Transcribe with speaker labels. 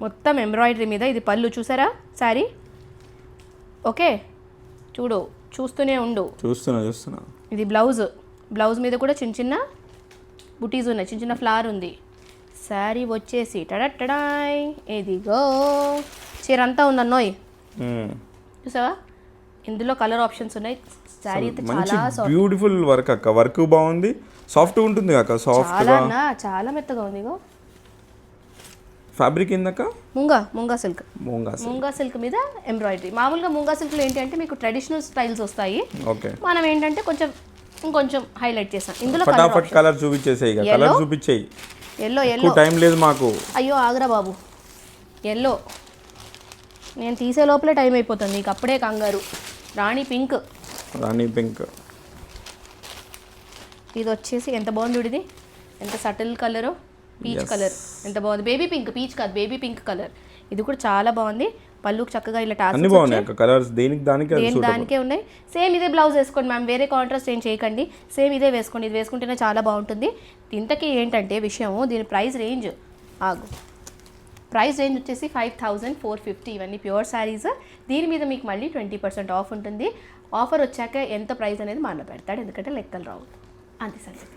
Speaker 1: మొత్తం ఎంబ్రాయిడరీ మీద. ఇది పళ్ళు చూసారా శారీ. ఓకే చూస్తూనే ఉండు.
Speaker 2: చూస్తున్నా.
Speaker 1: ఇది బ్లౌజ్ మీద కూడా చిన్న చిన్న బుటీస్ ఉన్నాయి, చిన్న చిన్న ఫ్లవర్ ఉంది. శారీ వచ్చేసి టడట్టడాయ్, ఇదిగో చీర అంతా ఉందన్నోయ్. చూసావా, ఇందులో కలర్ ఆప్షన్స్ ఉన్నాయి. శారీ అయితే చాలా
Speaker 2: బ్యూటిఫుల్ వర్క్ అక్క. వర్క్ బాగుంది, సాఫ్ట్ ఉంటుంది అక్క.
Speaker 1: చాలా మెత్తగా ఉంది. ఇగో
Speaker 2: ఫ్యాబ్రిక్ ఏందక్క?
Speaker 1: ముంగా సిల్క్ మీద ఎంబ్రాయిడరీ. మామూలుగా ముంగా సిల్క్లో ఏంటి అంటే మీకు ట్రెడిషనల్ స్టైల్స్ వస్తాయి. మనం ఏంటంటే ఇంకొంచెం హైలైట్ చేసాం. ఇందులో
Speaker 2: ఫటాఫట్ కలర్ చూపించేసేయి. కలర్ చూపించేయి. ఎల్లో టైం లేదు మాకు.
Speaker 1: అయ్యో ఆగ్రా బాబు, ఎల్లో నేను తీసే లోపలే టైం అయిపోతుంది నీకు, అప్పుడే కంగారు. రాణి పింక్. ఇది వచ్చేసి ఎంత బాగుంది ఇది, ఎంత సటిల్ కలరు, పీచ్ కలర్ ఎంత బాగుంది. బేబీ పింక్, పీచ్ కాదు బేబీ పింక్ కలర్. ఇది కూడా చాలా బాగుంది. పళ్ళుకి చక్కగా ఇలా టాసెల్స్ దానికే ఉన్నాయి. సేమ్ ఇదే బ్లౌజ్ వేసుకోండి మ్యామ్, వేరే కాంట్రాస్ట్ ఏం చేయకండి. సేమ్ ఇదే వేసుకోండి, ఇది వేసుకుంటేనే చాలా బాగుంటుంది. ఇంతకీ ఏంటంటే విషయం, దీని ప్రైస్ రేంజ్ వచ్చేసి 5450. ఇవన్నీ ప్యూర్ శారీస్. దీని మీద మీకు మళ్ళీ 20% ఆఫ్ ఉంటుంది. ఆఫర్ వచ్చాక ఎంత ప్రైస్ అనేది మన పెడతాడు, ఎందుకంటే లెక్కలు రావు. అంతే సంగతి.